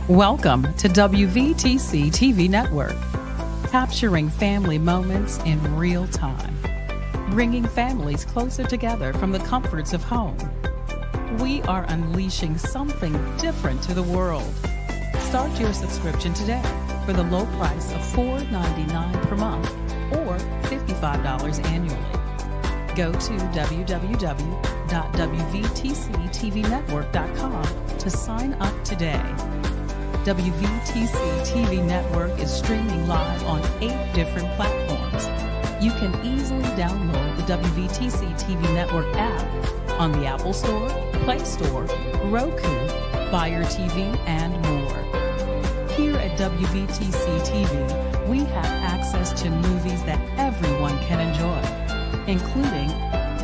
Welcome to WVTC TV Network, capturing family moments in real time, bringing families closer together from the comforts of home. We are unleashing something different to the world. Start your subscription today for the low price of $4.99 per month or $55 annually. Go to www.wvtctvnetwork.com to sign up today. WVTC TV Network is streaming live on 8 different platforms. You can easily download the WVTC TV Network app on the Apple Store, Play Store, Roku, Fire TV, and more. Here at WVTC TV, we have access to movies that everyone can enjoy, including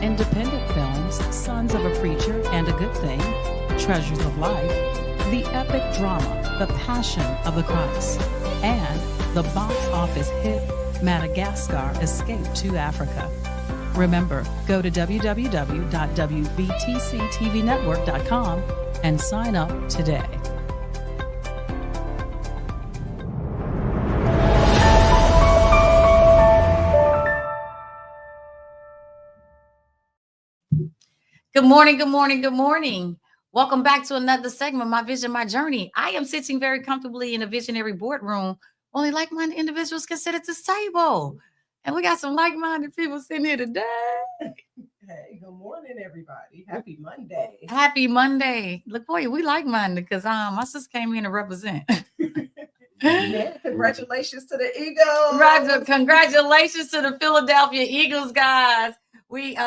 independent films, Sons of a Preacher and a Good Thing, Treasures of Life, the epic drama, The Passion of the Christ, and the box office hit Madagascar Escape to Africa. Remember, go to www.wvtctvnetwork.com and sign up today. Good morning, good morning, good morning. Welcome back to another segment, My Vision, My Journey. I am sitting very comfortably in a visionary boardroom. Only like-minded individuals can sit at this table. And we got some like-minded people sitting here today. Hey, good morning, everybody. Happy Monday. Happy Monday. Look, boy, we like-minded because my sister came in to represent. Yeah, congratulations to the Eagles. Roger, congratulations to the Philadelphia Eagles, guys. We,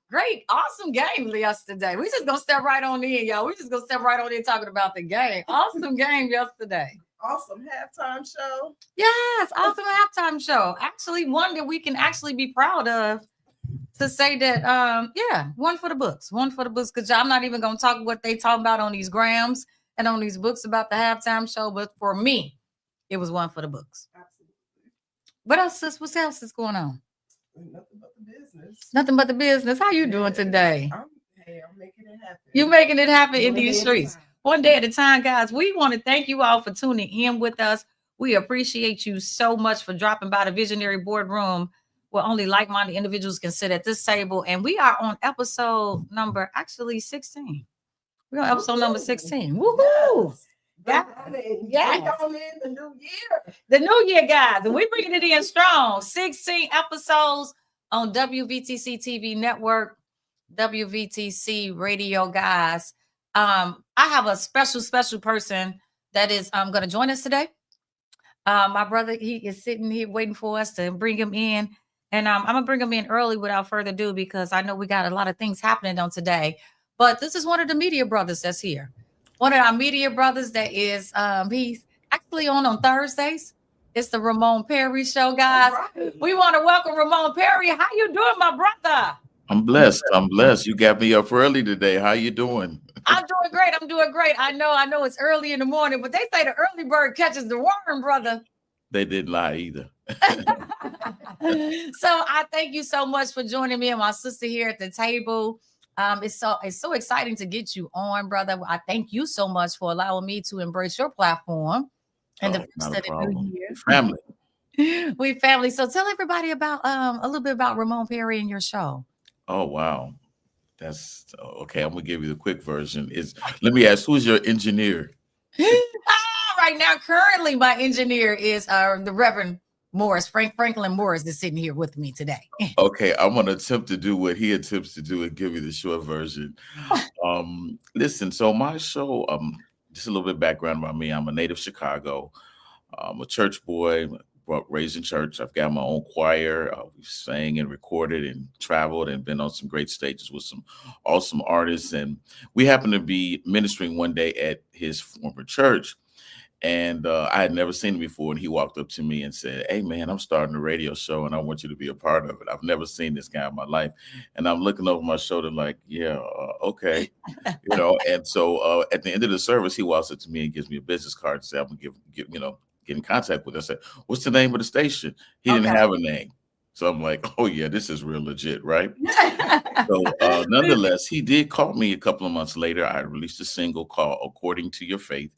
great, awesome game yesterday. We just gonna step right on in, y'all. We just gonna step right on in talking about the game. Awesome game yesterday. Awesome halftime show. Yes, awesome halftime show. Actually, one that we can actually be proud of to say that, one for the books. One for the books, because I'm not even gonna talk what they talk about on these grams and on these books about the halftime show. But for me, it was one for the books. Absolutely. What else is going on? Nothing but the business. Nothing but the business. How you doing today? I'm making it happen. You're making it happen in these streets. One day at a time, guys. We want to thank you all for tuning in with us. We appreciate you so much for dropping by the Visionary Boardroom where only like-minded individuals can sit at this table. And we are on episode number 16. We're on episode number 16. Woohoo! Yes. Yes. On in the new year. The new year, guys. And we're bringing it in strong. 16 episodes on WVTC TV Network, WVTC Radio, guys. I have a special person that is going to join us today. My brother, he is sitting here waiting for us to bring him in. And I'm going to bring him in early without further ado because I know we got a lot of things happening on today. But this is one of the media brothers that's here. One of our media brothers that is, he's actually on Thursdays. It's the Ramon Perry Show, guys. Right. We want to welcome Ramon Perry. How you doing, my brother? I'm blessed. You got me up early today. How you doing? I'm doing great. I know it's early in the morning, but they say the early bird catches the worm, brother. They didn't lie either. So I thank you so much for joining me and my sister here at the table. It's so exciting to get you on, brother. I thank you so much for allowing me to embrace your platform and the first of the new year. Family. We family. So tell everybody about a little bit about Ramon Perry and your show. Oh wow. That's okay. I'm gonna give you the quick version. Let me ask, who's your engineer? Right now, currently my engineer is the Reverend Morris, Franklin Morris, is sitting here with me today. Okay, I'm gonna attempt to do what he attempts to do and give you the short version. Listen, so my show, just a little bit of background about me. I'm a native Chicago. I'm a church boy, raised in church. I've got my own choir. We've sang and recorded and traveled and been on some great stages with some awesome artists. And we happened to be ministering one day at his former church. And I had never seen him before. And he walked up to me and said, "Hey, man, I'm starting a radio show and I want you to be a part of it. I've never seen this guy in my life." And I'm looking over my shoulder like, okay. And so at the end of the service, he walks up to me and gives me a business card and said, "I'm going to get in contact with him." I said, "What's the name of the station?" He didn't have a name. So I'm like, oh yeah, this is real legit, right? So nonetheless, he did call me a couple of months later. I released a single called "According to Your Faith,"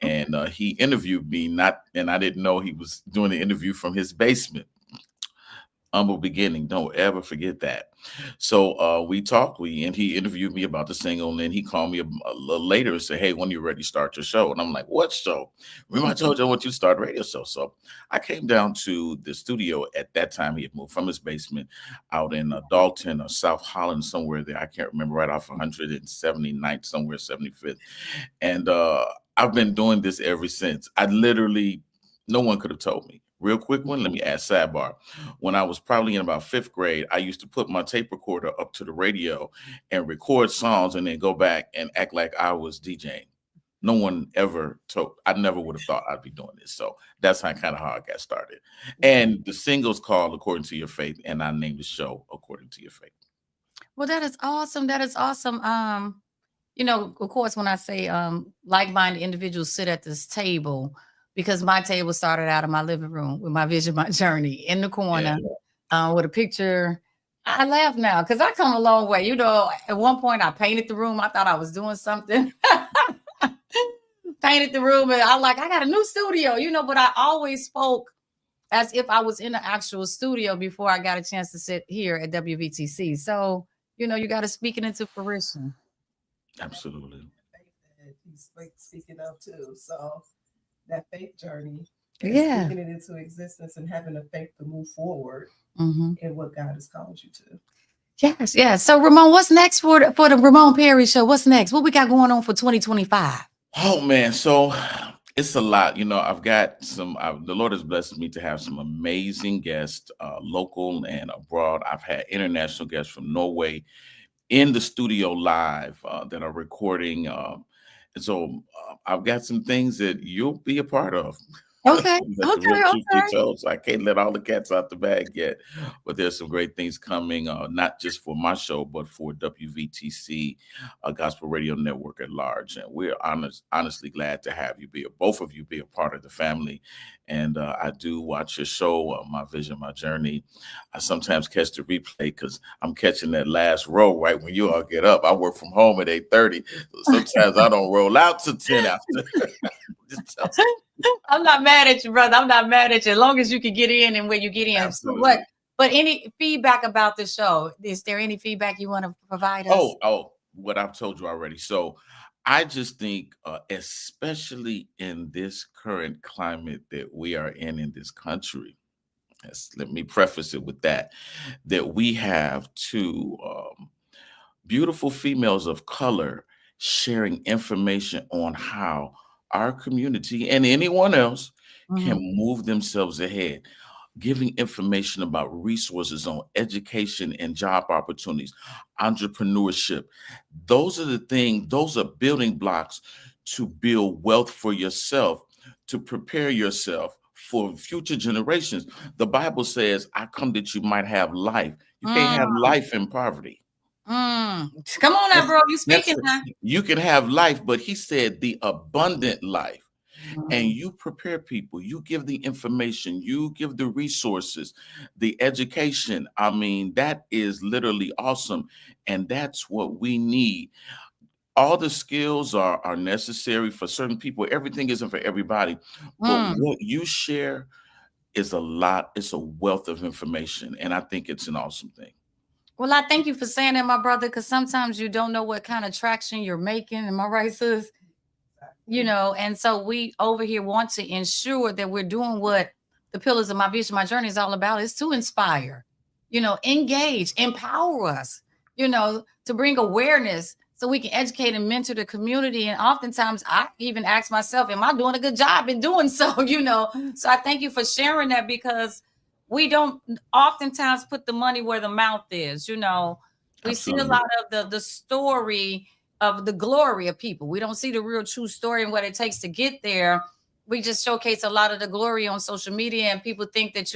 and he interviewed me. And I didn't know he was doing the interview from his basement. Humble beginning. Don't ever forget that. So we talked. And he interviewed me about the single, and then he called me a little later and said, "Hey, when you ready, start your show." And I'm like, "What show?" Remember, I told you I want you to start a radio show. So I came down to the studio. At that time, he had moved from his basement out in Dalton or South Holland, somewhere there. I can't remember, right off 179th, somewhere 75th. And I've been doing this ever since. I literally, no one could have told me. Real quick one, let me add sidebar. When I was probably in about 5th grade, I used to put my tape recorder up to the radio and record songs and then go back and act like I was DJing. No one ever told, I never would have thought I'd be doing this. So that's how I got started. And the single's called According to Your Faith, and I named the show According to Your Faith. Well, that is awesome. That is awesome. Of course, when I say like-minded individuals sit at this table, because my table started out in my living room with my vision, my journey in the corner with a picture. I laugh now because I come a long way. You know, at one point I painted the room. I thought I was doing something. Painted the room and I got a new studio, but I always spoke as if I was in the actual studio before I got a chance to sit here at WVTC. So, you got to speak it into fruition. Absolutely. He's speaking of too. So that faith journey, speaking it into existence and having the faith to move forward in what God has called you to. Yes. So Ramon, what's next for the Ramon Perry Show? What's next? What we got going on for 2025? Oh man, so it's a lot. I've got the Lord has blessed me to have some amazing guests, local and abroad. I've had international guests from Norway in the studio live that are recording. And so I've got some things that you'll be a part of. Okay. So I can't let all the cats out the bag yet, but there's some great things coming, not just for my show, but for WVTC Gospel Radio Network at large. And we're honestly glad to have you both of you be a part of the family. And I do watch your show, My Vision, My Journey. I sometimes catch the replay because I'm catching that last row right when you all get up. I work from home at 8:30. So sometimes I don't roll out to 10 after. I'm not mad at you, brother. I'm not mad at you. As long as you can get in and when you get in. Absolutely. But any feedback about the show? Is there any feedback you want to provide us? Oh, what I've told you already. So I just think, especially in this current climate that we are in this country, let me preface it with that we have two beautiful females of color sharing information on how our community and anyone else can move themselves ahead, giving information about resources on education and job opportunities, entrepreneurship. Those are building blocks to build wealth for yourself, to prepare yourself for future generations. The Bible says, I come that you might have life. You can't have life in poverty. Come on now, bro. You speaking now. You can have life, but he said the abundant life. And you prepare people, you give the information, you give the resources, the education. I mean, that is literally awesome. And that's what we need. All the skills are necessary for certain people. Everything isn't for everybody. But what you share is it's a wealth of information. And I think it's an awesome thing. Well, I thank you for saying that, my brother, because sometimes you don't know what kind of traction you're making. Am I right, sis? And so we over here want to ensure that we're doing what the pillars of my vision, my journey is all about, is to inspire, engage, empower us, to bring awareness so we can educate and mentor the community. And oftentimes I even ask myself, am I doing a good job in doing so? So I thank you for sharing that, because we don't oftentimes put the money where the mouth is. We Absolutely. See a lot of the story of the glory of people. We don't see the real true story and what it takes to get there. We just showcase a lot of the glory on social media, and people think that,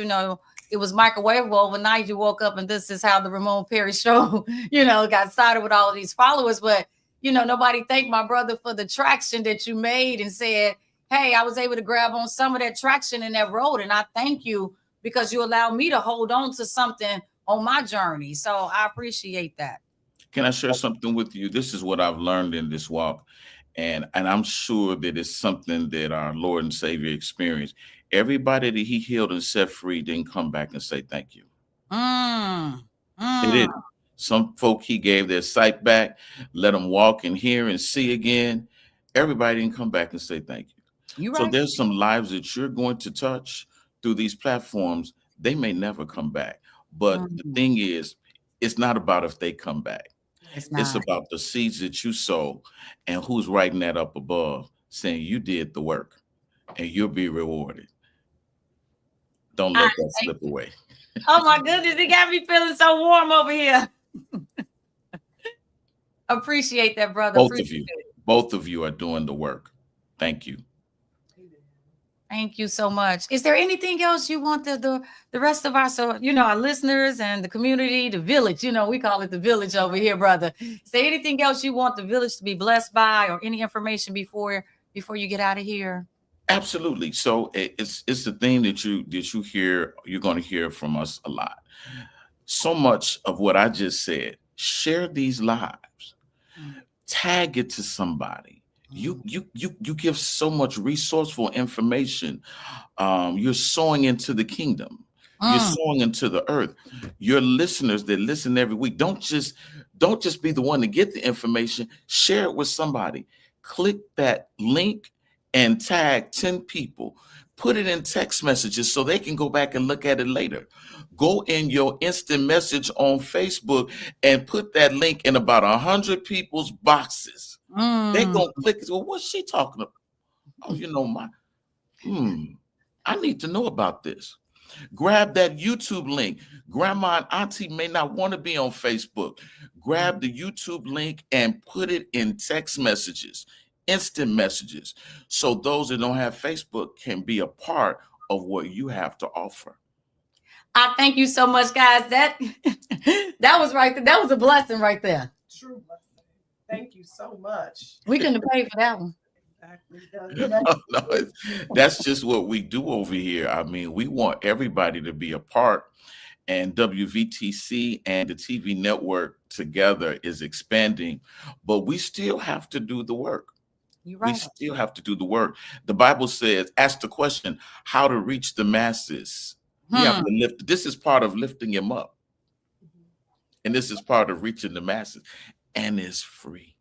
it was microwavable overnight. You woke up and this is how the Ramon Perry Show, got started with all of these followers. But, nobody thanked my brother for the traction that you made and said, hey, I was able to grab on some of that traction in that road. And I thank you because you allow me to hold on to something on my journey. So I appreciate that. Can I share something with you? This is what I've learned in this walk, and I'm sure that it's something that our Lord and Savior experienced. Everybody that He healed and set free didn't come back and say thank you. Mm, They mm. didn't. Some folk He gave their sight back, let them walk and hear and see again. Everybody didn't come back and say thank you. You So right. there's some lives that you're going to touch through these platforms. They may never come back. But the Mm, thing is, it's not about if they come back. it's It's not. about the seeds that you sow and who's writing that up above, saying you did the work and you'll be rewarded. Don't I let that thank slip you. away. Oh my goodness, it got me feeling so warm over here. Appreciate that, brother. Both of Appreciate you, it. both of you are doing the work. Thank you. Thank you so much. Is there anything else you want the rest of our our listeners and the community, the village? We call it the village over here, brother. Is there anything else you want the village to be blessed by, or any information before you get out of here? Absolutely. So it's the thing that you hear, you're going to hear from us a lot. So much of what I just said, share these lives, Mm, tag it to somebody. You mm, you give so much resourceful information. You're sowing into the kingdom. You're mm, sowing into the earth. Your listeners that listen every week, don't just be the one to get the information. Share it with somebody. Click that link and tag 10 people. Put it in text messages so they can go back and look at it later. Go in your instant message on Facebook and put that link in about 100 people's boxes. They mm. gonna click it. Well, what's she talking about? Oh, I need to know about this. Grab that YouTube link. Grandma and auntie may not want to be on Facebook. Grab the YouTube link and put it in text messages, instant messages, so those that don't have Facebook can be a part of what you have to offer. I thank you so much, guys. That that was right there. That was a blessing right there. True blessing. Thank you so much. We couldn't have paid for that one. Exactly. No, that's just what we do over here. I mean, we want everybody to be a part, and WVTC and the TV network together is expanding, but we still have to do the work. You're We right. still have to do the work. The Bible says, ask the question, how to reach the masses. We have to lift. This is part of lifting him up, and this is part of reaching the masses, and it's free.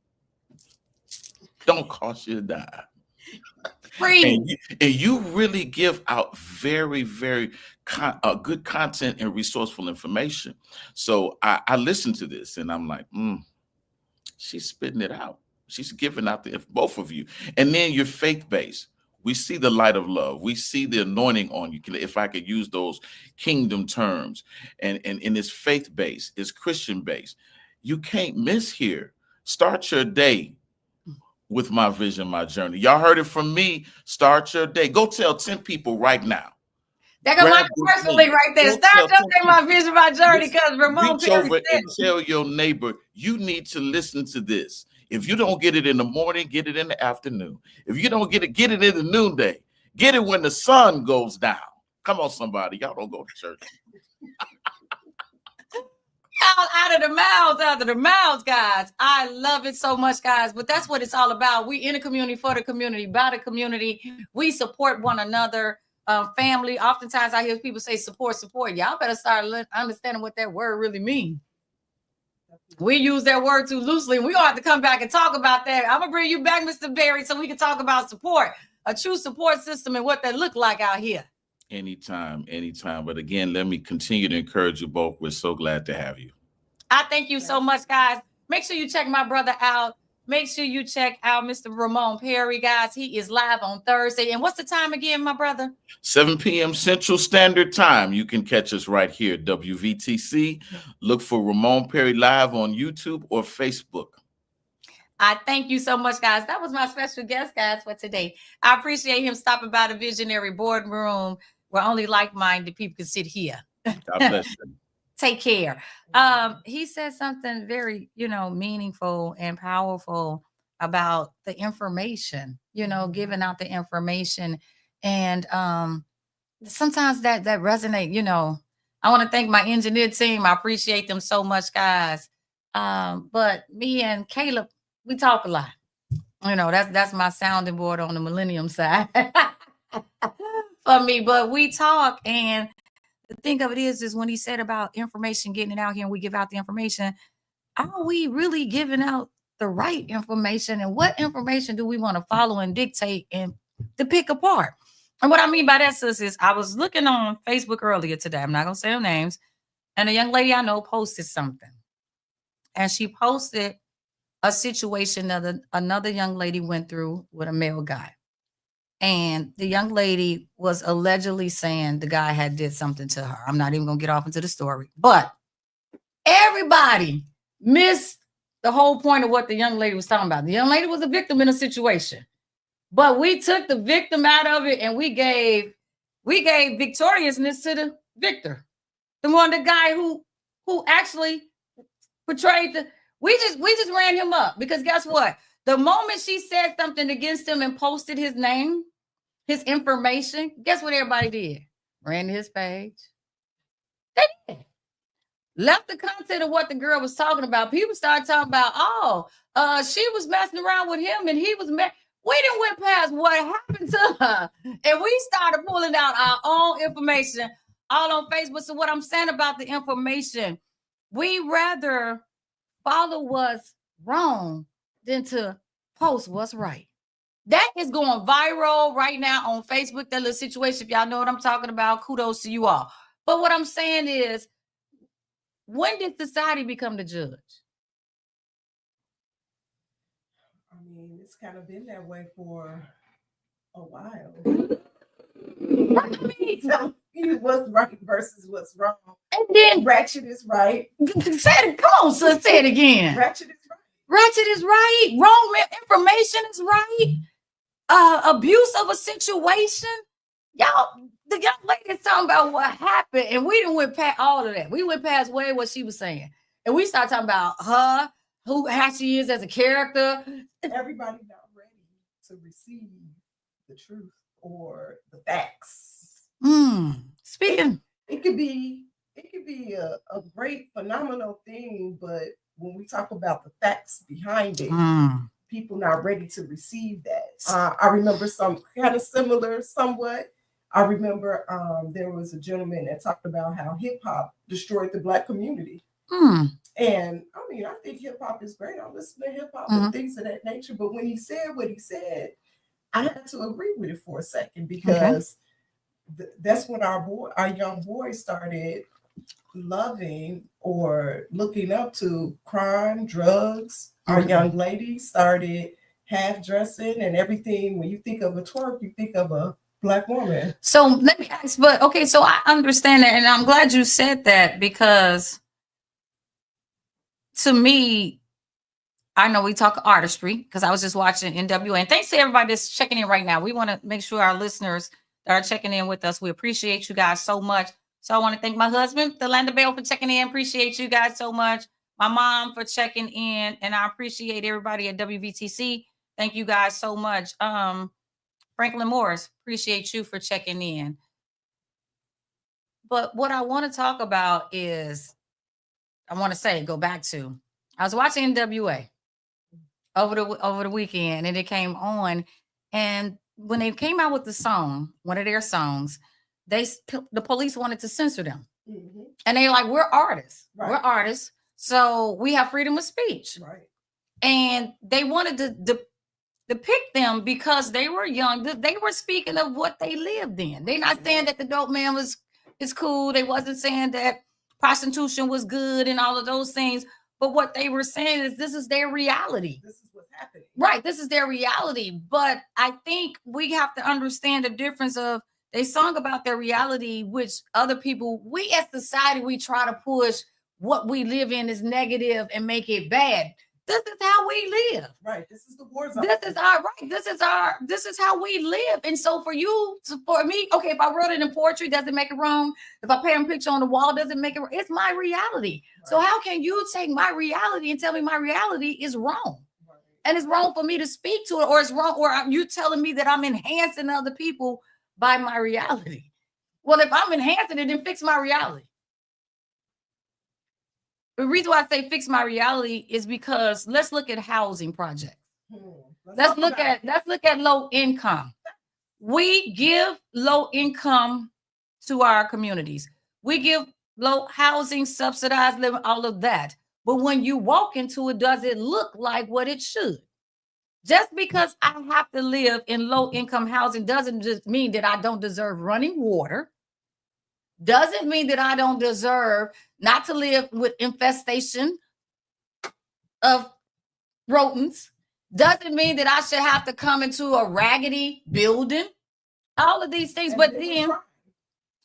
Don't cost you a dime. Free. And you really give out very, very good content and resourceful information. So I listen to this and I'm like, she's spitting it out. She's giving out both of you. And then you're faith-based. We see the light of love. We see the anointing on you, if I could use those kingdom terms. And it's faith-based, it's Christian-based. You can't miss here. Start your day with my vision, my journey. Y'all heard it from me. Start your day. Go tell 10 people right now. That got my Grab this commercial link. link right there. Go Start tell your 10 day, my people. vision, my journey, because Ramon Reach Perry over said and tell your neighbor, you need to listen to this. If you don't get it in the morning, get it in the afternoon. If you don't get it in the noonday. Get it when the sun goes down. Come on, somebody. Y'all don't go to church. out of the mouths, guys. I love it so much, guys. But that's what it's all about. We in the community, for the community, by the community. We support one another. Family. Oftentimes I hear people say support. Y'all better start understanding what that word really means. We use that word too loosely. We're gonna have to come back and talk about that. I'm gonna bring you back, Mr. Berry, so we can talk about support, a true support system, and what that look like out here. Anytime. But again, let me continue to encourage you both. We're so glad to have you. I thank you so much, guys. Make sure you check my brother out. Make sure you check out Mr. Ramon Perry, guys. He is live on Thursday. And what's the time again, my brother? 7 p.m. Central Standard Time. You can catch us right here at WVTC. Look for Ramon Perry live on YouTube or Facebook. I thank you so much, guys. That was my special guest, guys, for today. I appreciate him stopping by the Visionary Boardroom where only like-minded people can sit here. God bless you. Take care. He said something very, meaningful and powerful about the information, giving out the information. And sometimes that resonate, you know. I want to thank my engineer team. I appreciate them so much, guys. But me and Caleb, we talk a lot. You know, that's my sounding board on the millennium side for me. But we talk, and the thing of it is when he said about information getting it out here and we give out the information, are we really giving out the right information? And what information do we want to follow and dictate and to pick apart? And what I mean by that, sis, is I was looking on Facebook earlier today. I'm not going to say her names. And a young lady I know posted something. And she posted a situation that another young lady went through with a male guy. And the young lady was allegedly saying the guy had did something to her. I'm not even going to get off into the story. But everybody missed the whole point of what the young lady was talking about. The young lady was a victim in a situation. But we took the victim out of it and we gave victoriousness to the victor. The guy who actually portrayed we just ran him up, because guess what? The moment she said something against him and posted his name, his information, guess what everybody did? Ran to his page. They did. Left the content of what the girl was talking about. People started talking about, she was messing around with him and he was we didn't went past what happened to her. And we started pulling out our own information all on Facebook. So what I'm saying about the information, we rather follow what's wrong than to post what's right. That is going viral right now on Facebook, that little situation. If y'all know what I'm talking about, kudos to you all. But what I'm saying is, when did society become the judge? I mean, it's kind of been that way for a while. Right. I mean, Tell you what's right versus what's wrong. And then Ratchet is right. say it, come on, sis, say it again. Ratchet is right. Ratchet is right. Wrong information is right. Abuse of a situation. Y'all, the young lady is talking about what happened, and we didn't went past all of that. We went past way what she was saying, and we started talking about her, how she is as a character. Everybody's not ready to receive the truth or the facts. Speaking, it could be a great phenomenal thing, but when we talk about the facts behind it, people not ready to receive that. I remember some kind of similar, somewhat. I remember there was a gentleman that talked about how hip hop destroyed the Black community. And I mean, I think hip hop is great. I listen to hip hop and things of that nature. But when he said what he said, I had to agree with it for a second, because that's when our young boys started loving or looking up to crime, drugs. Our young ladies started half dressing and everything. When you think of a twerk, you think of a Black woman. So let me ask, but okay, so I understand that, and I'm glad you said that, because to me, I know we talk artistry, because I was just watching NWA, and thanks to everybody that's checking in right now. We want to make sure our listeners that are checking in with us, we appreciate you guys so much. So I want to thank my husband, Balark-Bell, for checking in. Appreciate you guys so much. My mom for checking in, and I appreciate everybody at WVTC. Thank you guys so much. Franklin Morris, appreciate you for checking in. But what I want to talk about is, I was watching NWA over the weekend, and it came on, and when they came out with the song, one of their songs, the police wanted to censor them. And they're like, we're artists. Right. We're artists, so we have freedom of speech. Right. And they wanted to depict them because they were young. They were speaking of what they lived in. They're not saying that the dope man is cool. They wasn't saying that prostitution was good and all of those things. But what they were saying is this is their reality. This is what's happening. Right. This is their reality. But I think we have to understand the difference of, they sung about their reality, which other people, we as society, we try to push what we live in is negative and make it bad. This is how we live. Right. This is the war zone. This is our right. This is how we live. And so for me, okay, if I wrote it in poetry, does it make it wrong? If I paint a picture on the wall, does it make it wrong? It's my reality. Right. So how can you take my reality and tell me my reality is wrong? Right. And it's wrong for me to speak to it, or it's wrong, or you telling me that I'm enhancing other people by my reality. Well, if I'm enhancing it, then fix my reality. The reason why I say fix my reality is because let's look at housing projects. Let's look at low income. We give low income to our communities. We give low housing, subsidized living, all of that. But when you walk into it, does it look like what it should? Just because I have to live in low income housing doesn't just mean that I don't deserve running water. Doesn't mean that I don't deserve not to live with infestation of rodents. Doesn't mean that I should have to come into a raggedy building. All of these things, but then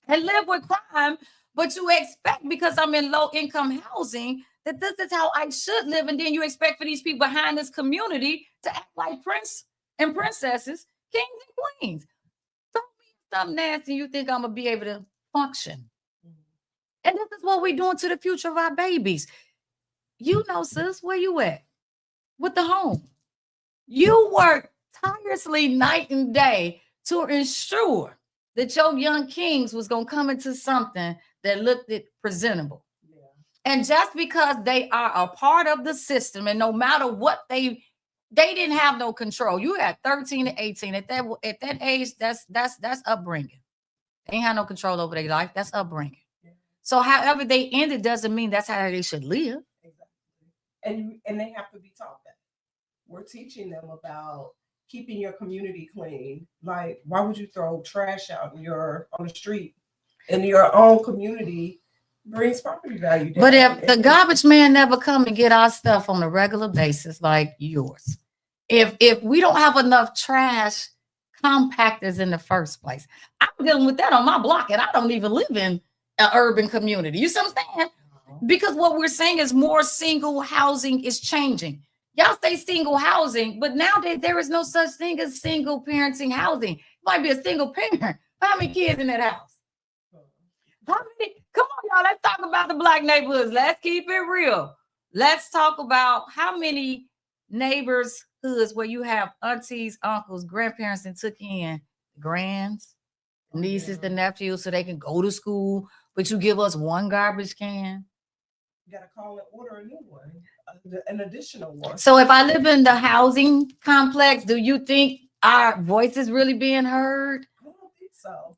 and live with crime. But you expect, because I'm in low income housing, that this is how I should live. And then you expect for these people behind this community to act like prince and princesses, kings and queens. Don't be something nasty. You think I'm going to be able to function. And this is what we're doing to the future of our babies. You know, sis, where you at? With the home. You work tirelessly night and day to ensure that your young kings was going to come into something that looked presentable. Yeah. And just because they are a part of the system, and no matter what they didn't have no control. You had 13 to 18. At that age, that's upbringing. They ain't have no control over their life. That's upbringing. Yeah. So however they ended doesn't mean that's how they should live. Exactly. And they have to be taught that. We're teaching them about keeping your community clean. Like, why would you throw trash out on the street in your own community? Brings property value down. But if the garbage man never come and get our stuff on a regular basis like yours, if we don't have enough trash compactors in the first place, I'm dealing with that on my block, and I don't even live in an urban community. You see what I'm saying? Because what we're saying is more single housing is changing. Y'all say single housing, but nowadays there is no such thing as single parenting housing. It might be a single parent. How many kids in that house? How many? Come on, y'all. Let's talk about the Black neighborhoods. Let's keep it real. Let's talk about how many neighborhoods where you have aunties, uncles, grandparents, and took in grands, nieces, the nephews, so they can go to school, but you give us one garbage can. You got to call and order a new one. An additional one. So if I live in the housing complex, do you think our voice is really being heard? I don't think so.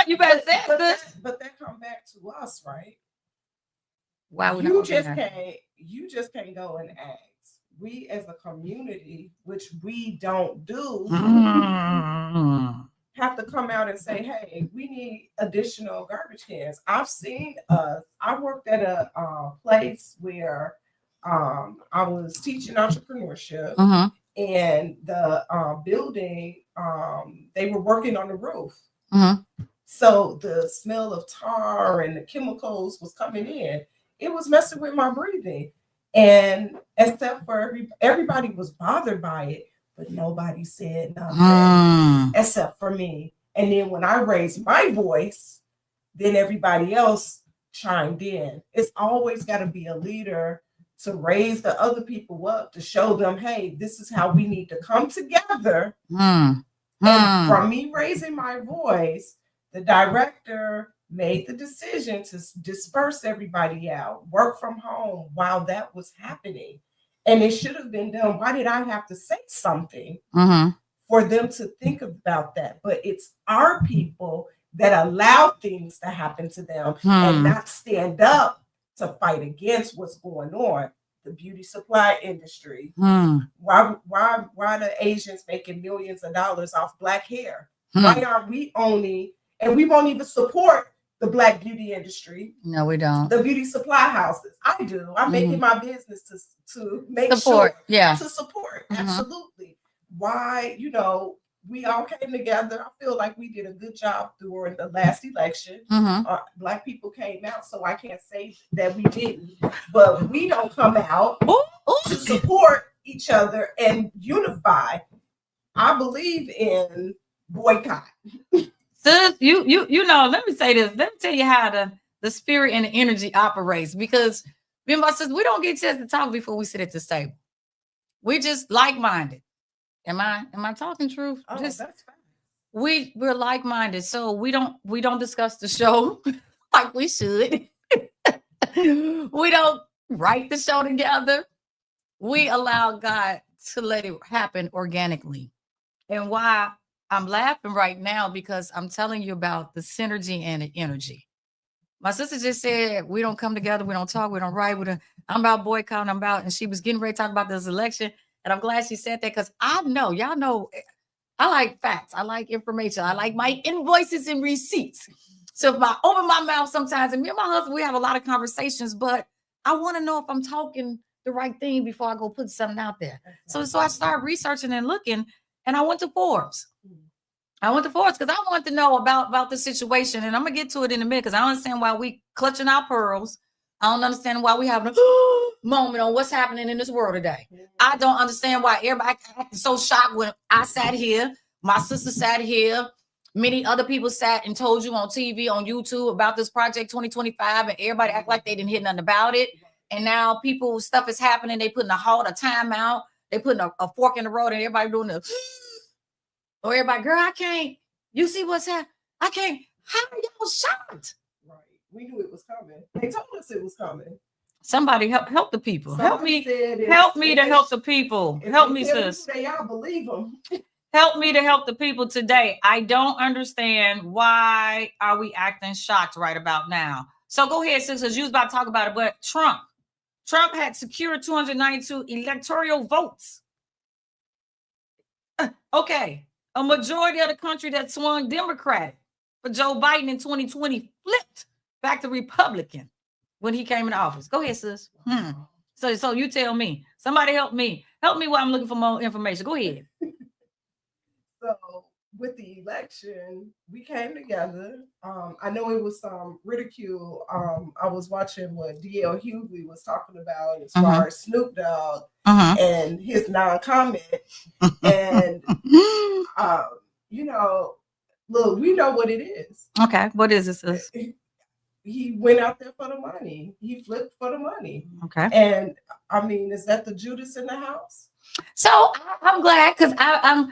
You better say this. But that come back to us, right? Why would you just can't go and ask. We as a community, which we don't do, have to come out and say, hey, we need additional garbage cans. I've seen I worked at a place where I was teaching entrepreneurship, and the building, they were working on the roof. So the smell of tar and the chemicals was coming in. It was messing with my breathing. And except for everybody was bothered by it, but nobody said nothing except for me. And then when I raised my voice, then everybody else chimed in. It's always got to be a leader to raise the other people up, to show them, hey, this is how we need to come together. And from me raising my voice, the director made the decision to disperse everybody out, work from home while that was happening. And it should have been done. Why did I have to say something for them to think about that? But it's our people that allow things to happen to them and not stand up to fight against what's going on. The beauty supply industry. Why the Asians making millions of dollars off Black hair? Why aren't we owning, and we won't even support the Black beauty industry? No, we don't. The beauty supply houses. I do. I'm making my business to make support. To support. Absolutely. Why, we all came together. I feel like we did a good job during the last election. Black people came out, so I can't say that we didn't. But we don't come out to support each other and unify. I believe in boycott. Sis, let me say this. Let me tell you how the spirit and the energy operates. Because remember, sis, we don't get a chance to talk before we sit at this table. We just like-minded. Am I talking truth? Oh, that's fine. we're like-minded, so we don't discuss the show like we should. We don't write the show together. We allow God to let it happen organically. And why I'm laughing right now, because I'm telling you about the synergy and the energy. My sister just said we don't come together, we don't talk, we don't write. I'm about boycotting, and she was getting ready to talk about this election. And I'm glad she said that, because I know, y'all know, I like facts, I like information, I like my invoices and receipts. So if I open my mouth sometimes, and me and my husband, we have a lot of conversations, but I want to know if I'm talking the right thing before I go put something out there. So I started researching and looking, and I went to Forbes. Because I want to know about the situation, and I'm gonna get to it in a minute, because I don't understand why we clutching our pearls. I don't understand why we have a moment on what's happening in this world today. I don't understand why everybody acted so shocked when I sat here, my sister sat here, many other people sat and told you on TV, on YouTube about this Project 2025, and everybody act like they didn't hear nothing about it. And now stuff is happening. They putting a halt, a timeout. They putting a fork in the road, and everybody doing the. Or everybody, girl, I can't. You see what's happening? I can't. How are y'all shocked? Right. We knew it was coming. They told us it was coming. Somebody help the people. Somebody help me to help the people. Help me, sis. Y'all believe them. Help me to help the people today. I don't understand why are we acting shocked right about now. So go ahead, sis, because you was about to talk about it. But Trump had secured 292 electoral votes. Okay. A majority of the country that swung Democratic for Joe Biden in 2020 flipped back to Republican when he came into office. Go ahead, sis. So you tell me. Somebody help me. Help me while I'm looking for more information. Go ahead. So with the election, we came together. I know it was some ridicule. I was watching what D.L. Hughley was talking about as far as Snoop Dogg and his non-comment. And, look, we know what it is. Okay. What is this? Sis? He went out there for the money. He flipped for the money. Okay. And, I mean, is that the Judas in the house? So I'm glad, because I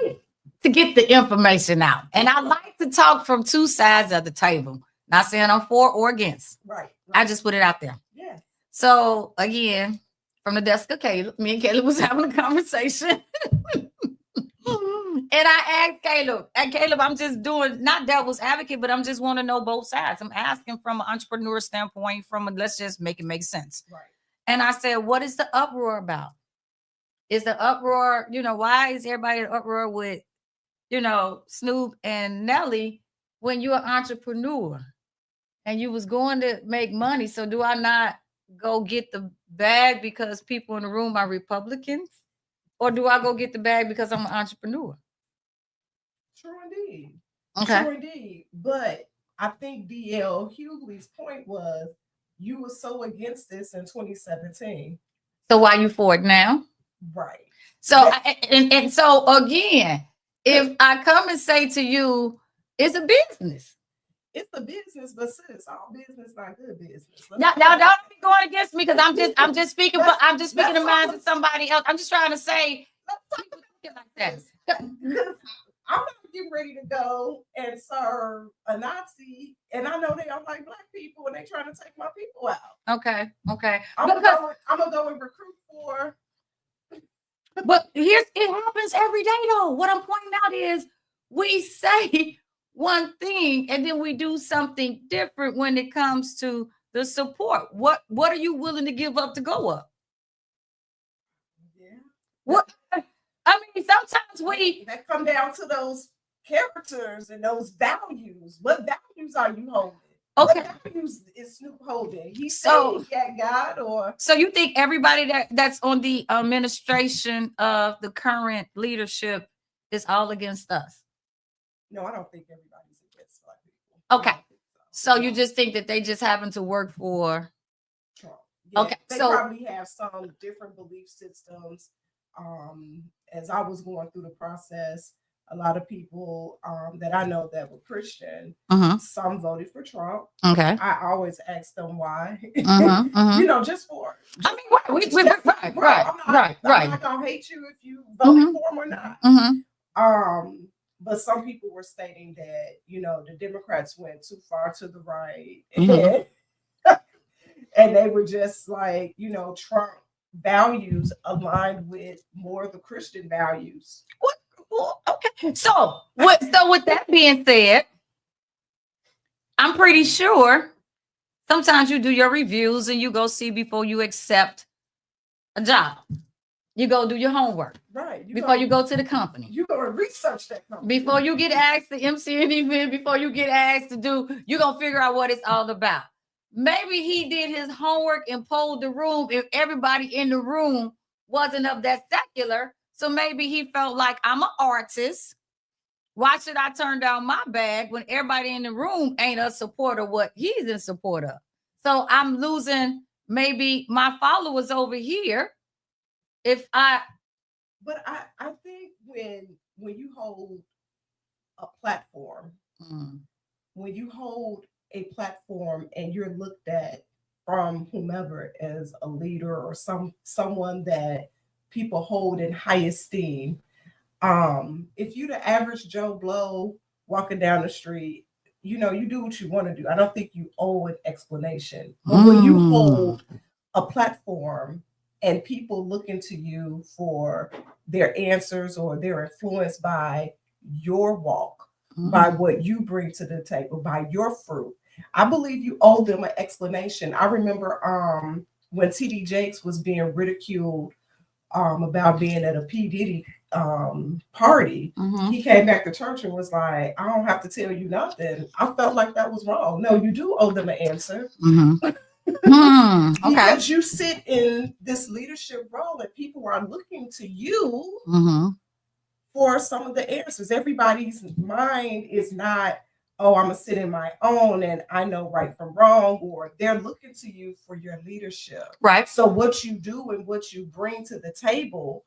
like to get the information out. And I like to talk from two sides of the table. Not saying I'm for or against. Right. I just put it out there. Yeah. So again, from the desk of Caleb, me and Caleb was having a conversation. And I asked Caleb, I'm just doing, not devil's advocate, but I'm just want to know both sides. I'm asking from an entrepreneur standpoint, let's just make it make sense. Right. And I said, what is the uproar about? Is the uproar, why is everybody in uproar with, Snoop and Nelly when you're an entrepreneur and you was going to make money? So do I not go get the bag because people in the room are Republicans? Or do I go get the bag because I'm an entrepreneur? True indeed. Okay. True indeed. But I think D.L. Hughley's point was you were so against this in 2017. So why you for it now? Right. So and so again, if I come and say to you, it's a business. It's a business, but sis, all business not good business. Now don't be going against me, because I'm just speaking the minds of somebody else. I'm just trying to say like that. I'm not getting ready to go and serve a Nazi, and I know they don't like black people, and they trying to take my people out. Okay. I'm gonna go and recruit for. But it happens every day, though. What I'm pointing out is we say one thing and then we do something different when it comes to the support. What are you willing to give up to go up? Yeah. What? I mean, sometimes that come down to those characters and those values. What values are you holding? Okay. What values is Snoop holding? He So got God, or so you think everybody that's on the administration of the current leadership is all against us? No, I don't think everybody's against black people. Okay. So you just think that they just happen to work for Trump. Yeah, okay. They So probably have some different belief systems. As I was going through the process, a lot of people that I know that were Christian, some voted for Trump. Okay. I always ask them why. Just for. I mean, right. I'm not gonna hate you if you voted for him or not. But some people were stating that, the Democrats went too far to the right. Mhm. And they were just like, Trump values aligned with more of the Christian values. What? Well, okay. So with that being said, I'm pretty sure sometimes you do your reviews and you go see before you accept a job. You go do your homework. Right. Before you go to the company. You go and research that company. Before you get asked to MC an event, before you get asked to do, you're going to figure out what it's all about. Maybe he did his homework and polled the room if everybody in the room wasn't of that secular. So maybe he felt like, I'm an artist. Why should I turn down my bag when everybody in the room ain't a supporter of what he's in support of? So I'm losing maybe my followers over here. But I think when you hold a platform, when you hold a platform and you're looked at from whomever as a leader or someone that people hold in high esteem, if you're the average Joe Blow walking down the street, you do what you want to do. I don't think you owe an explanation. But when you hold a platform and people looking to you for their answers or they're influenced by your walk, by what you bring to the table, by your fruit, I believe you owe them an explanation. I remember when TD Jakes was being ridiculed about being at a P. Diddy party, he came back to church and was like, I don't have to tell you nothing. I felt like that was wrong. No, you do owe them an answer. Okay. Because you sit in this leadership role and people are looking to you for some of the answers. Everybody's mind is not, oh, I'm going to sit in my own and I know right from wrong, or they're looking to you for your leadership. Right. So what you do and what you bring to the table,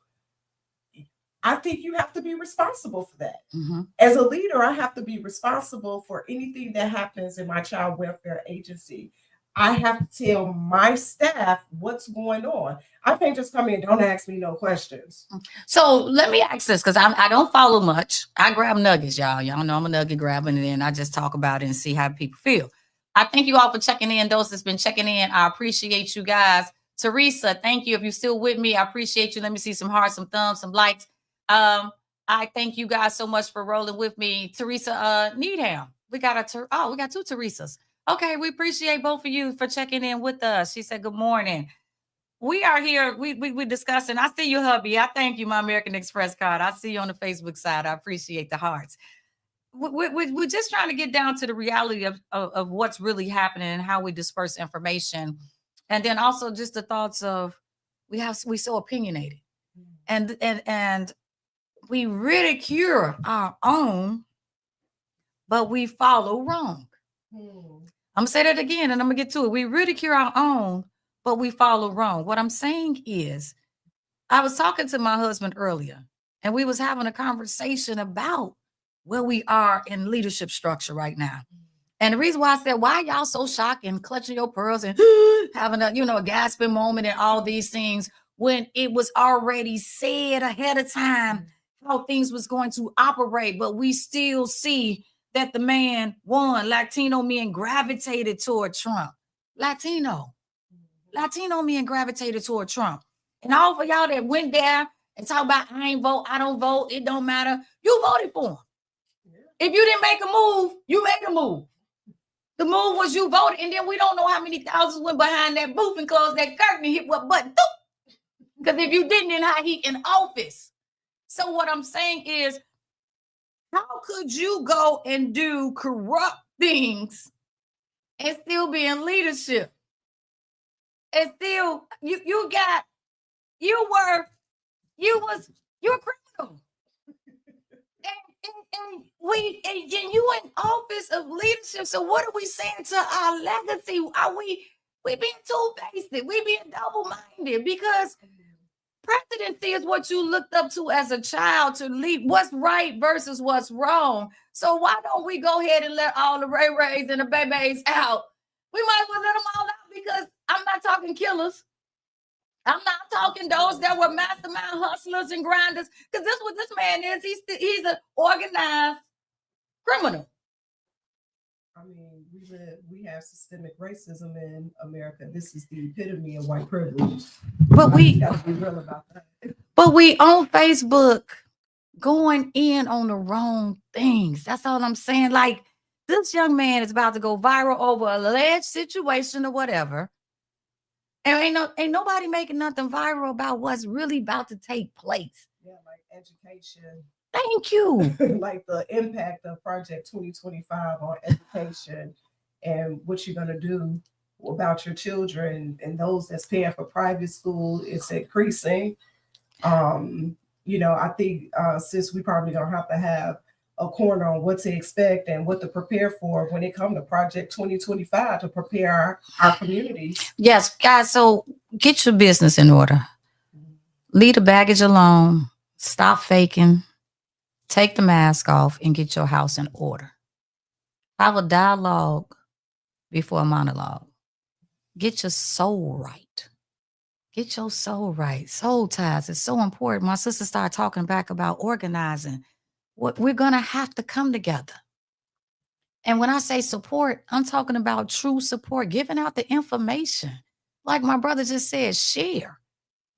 I think you have to be responsible for that. As a leader, I have to be responsible for anything that happens in my child welfare agency. I have to tell my staff what's going on. I can't just come in, don't ask me no questions. So let me ask this, because I don't follow much. I grab nuggets, y'all. Y'all know I'm a nugget grabber, and then I just talk about it and see how people feel. I thank you all for checking in. Those that's been checking in, I appreciate you guys. Teresa, thank you. If you're still with me, I appreciate you. Let me see some hearts, some thumbs, some likes. I thank you guys so much for rolling with me. Teresa Needham. We got two Teresas. Okay, we appreciate both of you for checking in with us. She said, good morning. We are here. We discussing. I see you, hubby. I thank you, my American Express card. I see you on the Facebook side. I appreciate the hearts. We're just trying to get down to the reality of what's really happening and how we disperse information. And then also just the thoughts of we so opinionated. And we ridicule our own, but we follow wrong. I'm gonna say that again and I'm gonna get to it. We ridicule our own, but we follow wrong. What I'm saying is, I was talking to my husband earlier, and we was having a conversation about where we are in leadership structure right now. And the reason why I said, why y'all so shocked and clutching your pearls and having a gasping moment and all these things, when it was already said ahead of time how things was going to operate, but we still see that the man won. Latino men gravitated toward Trump. Latino men gravitated toward Trump. And all for y'all that went there and talk about I ain't vote, I don't vote, it don't matter. You voted for him. If you didn't make a move, you made a move. The move was you voted, and then we don't know how many thousands went behind that booth and closed that curtain and hit what button. Because if you didn't, then how he in office. So what I'm saying is, how could you go and do corrupt things and still be in leadership? And still, you're a criminal. And you in office of leadership. So what are we saying to our legacy? Are we being two-faced? We being double-minded? Because presidency is what you looked up to as a child to lead what's right versus what's wrong. So why don't we go ahead and let all the Ray-Rays and the babies out? We might as well let them all out, because I'm not talking killers. I'm not talking those that were mastermind hustlers and grinders, because this is what this man is. He's an organized criminal. I mean, we have systemic racism in America. This is the epitome of white privilege. But we gotta be real about that. But we on Facebook going in on the wrong things. That's all I'm saying. Like, this young man is about to go viral over a alleged situation or whatever. And ain't nobody making nothing viral about what's really about to take place. Yeah, like education. Thank you. Like the impact of Project 2025 on education and what you're gonna do about your children and those that's paying for private school. It's increasing. I think since we probably gonna have to have a corner on what to expect and what to prepare for when it comes to Project 2025 to prepare our communities. Yes, guys. So get your business in order. Leave the baggage alone. Stop faking. Take the mask off and get your house in order. Have a dialogue before a monologue. Get your soul right. Get your soul right. Soul ties is so important. My sister started talking back about organizing. What we're going to have to come together. And when I say support, I'm talking about true support, giving out the information. Like my brother just said, share.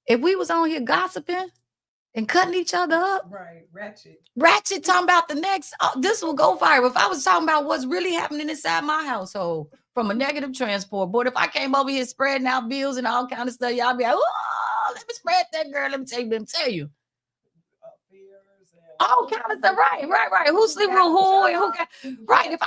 If we was on here gossiping and cutting each other up. Right, ratchet talking about the next, this will go viral. If I was talking about what's really happening inside my household from a negative transport board, if I came over here spreading out bills and all kind of stuff, y'all be like, oh, let me spread that, girl. Let me tell you. All kind of stuff, right. Who sleep with who and who got right. If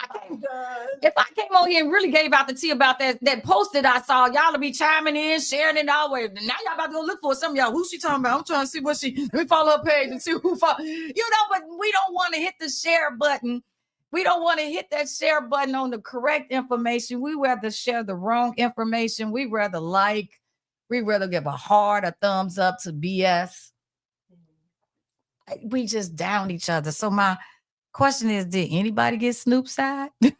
I came on here and really gave out the tea about that post that I saw, y'all will be chiming in, sharing it always. Now y'all about to go look for some of y'all. Who's she talking about? I'm trying to see what let me follow her page and see who follow. But we don't want to hit the share button. We don't want to hit that share button on the correct information. We rather share the wrong information. We rather give a heart, a thumbs up to BS. We just down each other. So my question is, did anybody get Snoop's side? Did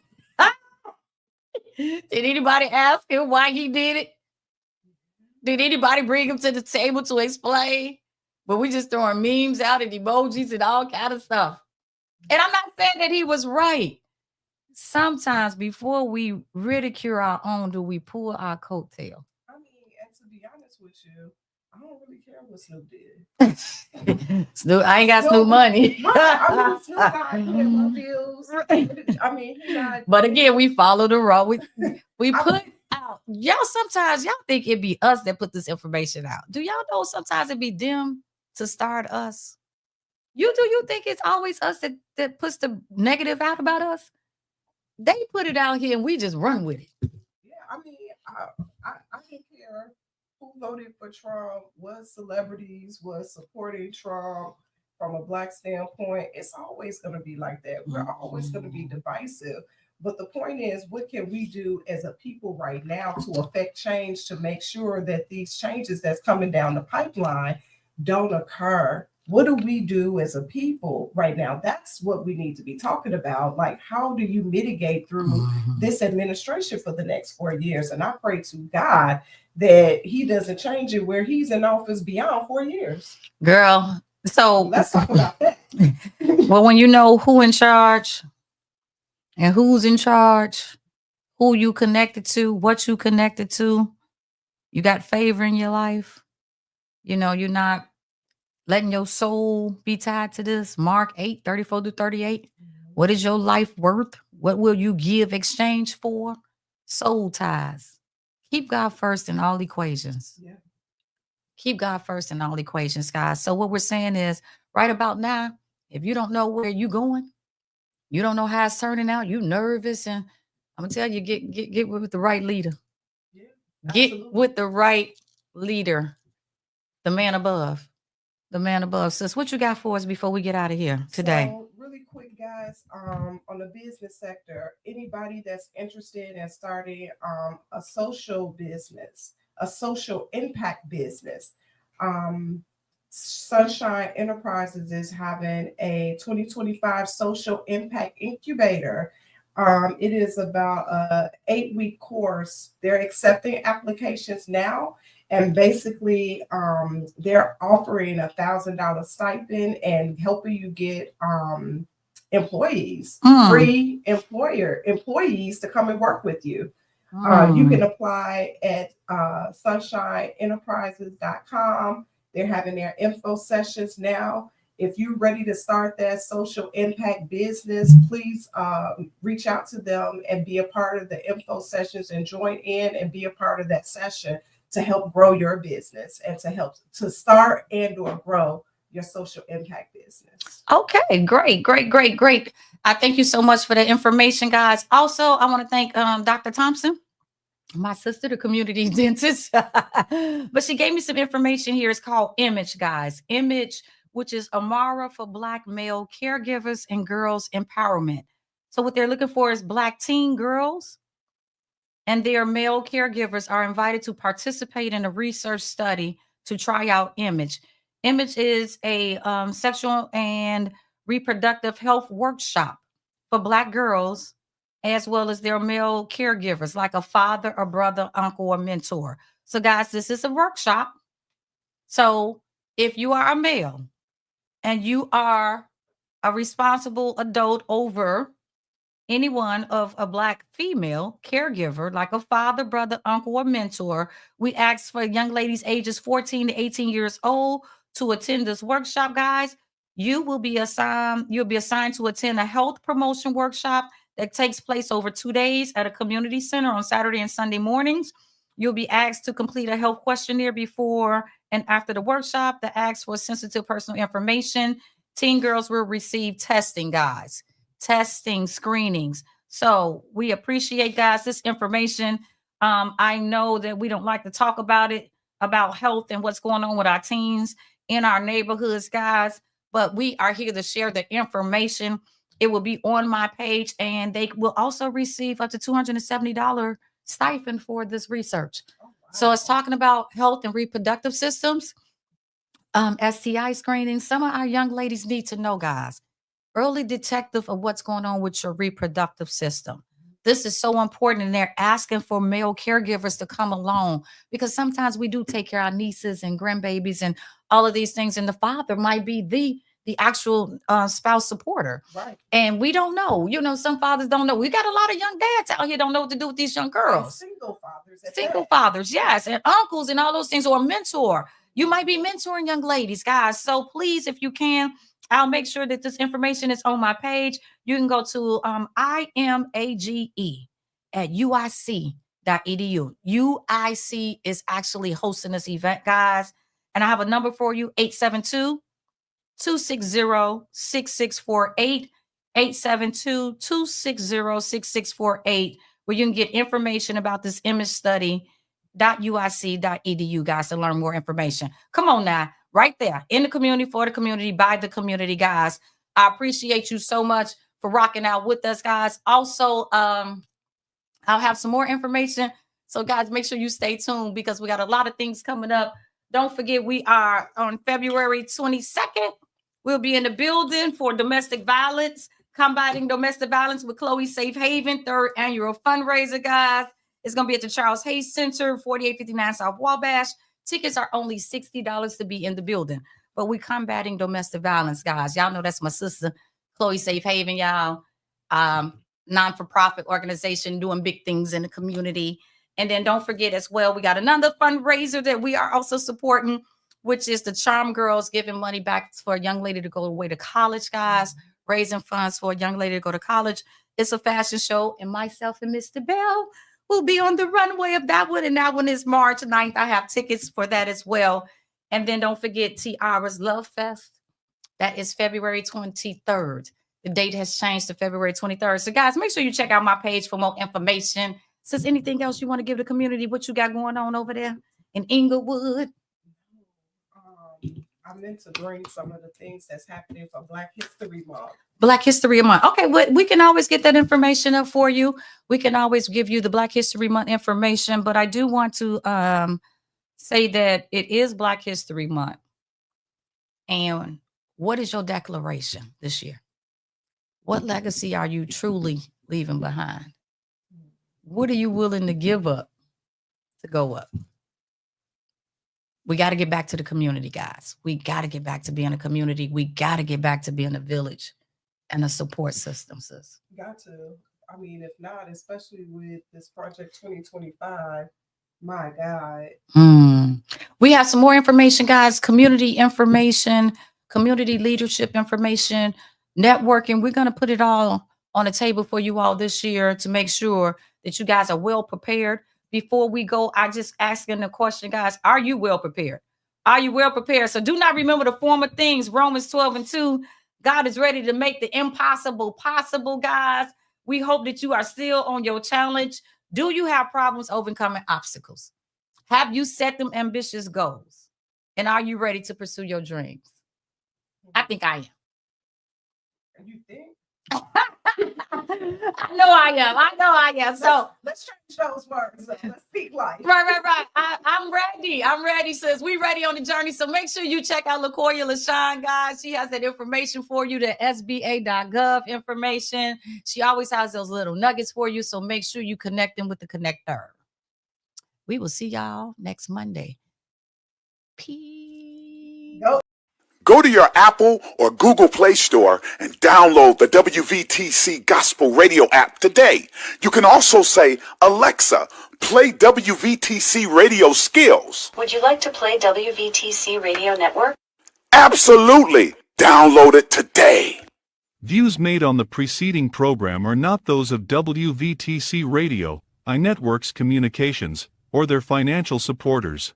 anybody ask him why he did it? Did anybody bring him to the table to explain? But we just throwing memes out and emojis and all kind of stuff. And I'm not saying that he was right. Sometimes before we ridicule our own, do we pull our coattail? I mean, and to be honest with you, I don't really care what Snoop did. Snoop, I ain't got Snoop money. I mean, Snoop got paying my bills. I mean, he not. But again, we follow the law. We put out. Sometimes y'all think it be us that put this information out. Do y'all know sometimes it be them to start us? You think it's always us that puts the negative out about us? They put it out here and we just run with it. Yeah, I mean, I don't care who voted for Trump, what celebrities was supporting Trump from a Black standpoint. It's always going to be like that. We're always going to be divisive. But the point is, what can we do as a people right now to affect change to make sure that these changes that's coming down the pipeline don't occur? What do we do as a people right now? That's what we need to be talking about. Like, how do you mitigate through this administration for the next 4 years? And I pray to God that he doesn't change it where he's in office beyond 4 years. Girl, so let's talk about that. Well, when you know who in charge and who's in charge, who you connected to, what you connected to, you got favor in your life. You're not letting your soul be tied to this. Mark 8:34-38. What is your life worth? What will you give exchange for? Soul ties. Keep God first in all equations. Yeah. Keep God first in all equations, guys. So what we're saying is, right about now, if you don't know where you're going, you don't know how it's turning out, you nervous, and I'm gonna tell you, get with the right leader. Yeah, get with the right leader, the man above. The man above. Sis, what you got for us before we get out of here today? So, really quick, guys, on the business sector, anybody that's interested in starting a social business, a social impact business, Sunshine Enterprises is having a 2025 social impact incubator. It is about a 8-week course. They're accepting applications now, and basically, they're offering $1,000 stipend and helping you get employees, free employees to come and work with you. You can apply at sunshineenterprises.com. They're having their info sessions now. If you're ready to start that social impact business, please reach out to them and be a part of the info sessions and join in and be a part of that session to help grow your business and to help to start and or grow your social impact business. Okay, great. I thank you so much for the information, guys. Also, I want to thank Dr. Thompson, my sister, the community dentist. But she gave me some information here. It's called Image, guys. Image, which is Amara for Black male caregivers and girls empowerment. So what they're looking for is Black teen girls and their male caregivers are invited to participate in a research study to try out Image. Image is a sexual and reproductive health workshop for Black girls as well as their male caregivers, like a father, a brother, uncle, or mentor. So, guys, this is a workshop. So, if you are a male and you are a responsible adult over anyone of a Black female caregiver, like a father, brother, uncle, or mentor, we ask for young ladies ages 14 to 18 years old to attend this workshop, guys. You'll be assigned to attend a health promotion workshop that takes place over 2 days at a community center on Saturday and Sunday mornings. You'll be asked to complete a health questionnaire before and after the workshop that asks for sensitive personal information. Teen girls will receive testing, guys. Testing, screenings. So we appreciate, guys, this information. I know that we don't like to talk about it, about health and what's going on with our teens in our neighborhoods, guys, but we are here to share the information. It will be on my page, and they will also receive up to $270 stipend for this research. Oh, wow. So it's talking about health and reproductive systems, STI screening. Some of our young ladies need to know, guys, early detective of what's going on with your reproductive system. This is so important, and they're asking for male caregivers to come along because sometimes we do take care of our nieces and grandbabies and all of these things, and the father might be the actual spouse supporter. Right. And we don't know. You know, some fathers don't know. We got a lot of young dads out here don't know what to do with these young girls. And single fathers. Single fathers, yes, and uncles and all those things, or a mentor. You might be mentoring young ladies, guys. So please, if you can, I'll make sure that this information is on my page. You can go to IMAGE at UIC.edu. UIC is actually hosting this event, guys. And I have a number for you, 872-260-6648, 872-260-6648, where you can get information about this image study. .uic.edu, guys, to learn more information. Come on now, right there in the community, for the community, by the community, guys. I appreciate you so much for rocking out with us, guys. Also, I'll have some more information. So, guys, make sure you stay tuned because we got a lot of things coming up. Don't forget, we are on February 22nd. We'll be in the building for domestic violence, combating domestic violence with Chloe Safe Haven, 3rd annual fundraiser, guys. It's going to be at the Charles Hayes Center, 4859 South Wabash. Tickets are only $60 to be in the building. But we're combating domestic violence, guys. Y'all know that's my sister, Chloe Safe Haven, y'all. Non-for-profit organization doing big things in the community. And then don't forget as well, we got another fundraiser that we are also supporting, which is the Charm Girls giving money back for a young lady to go away to college, guys. Raising funds for a young lady to go to college. It's a fashion show, and myself and Mr. Bell will be on the runway of that one, and that one is March 9th. I have tickets for that as well. And then don't forget Tiara's Love Fest. That is February 23rd. The date has changed to February 23rd. So, guys, make sure you check out my page for more information. Says anything else you want to give the community, what you got going on over there in Inglewood? I meant to bring some of the things that's happening for Black History Month. Black History Month. Okay, we can always get that information up for you. We can always give you the Black History Month information, but I do want to say that it is Black History Month. And what is your declaration this year? What legacy are you truly leaving behind? What are you willing to give up to go up? We got to get back to the community, guys. We got to get back to being a community. We got to get back to being a village and a support system, sis. Got to. I mean, if not, especially with this Project 2025, my God. We have some more information, guys. Community information, community leadership information, networking. We're going to put it all on the table for you all this year to make sure that you guys are well prepared. Before we go, I just asking the question, guys, are you well prepared? Are you well prepared? So do not remember the former things, Romans 12:2. God is ready to make the impossible possible, guys. We hope that you are still on your challenge. Do you have problems overcoming obstacles? Have you set them ambitious goals? And are you ready to pursue your dreams? I think I am. And you think? I know I am. So let's change those words. Let's speak life. Right. I'm ready, sis. We ready on the journey. So make sure you check out LaCoya LaShawn, guys. She has that information for you, the SBA.gov information. She always has those little nuggets for you. So make sure you connect them with the connector. We will see y'all next Monday. Peace. Go to your Apple or Google Play Store and download the WVTC Gospel Radio app today. You can also say, Alexa, play WVTC Radio Skills. Would you like to play WVTC Radio Network? Absolutely. Download it today. Views made on the preceding program are not those of WVTC Radio, iNetworks Communications, or their financial supporters.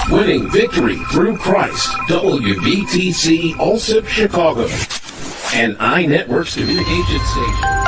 Winning victory through Christ, WVTC Allsip Chicago, and iNetworks Communication Station.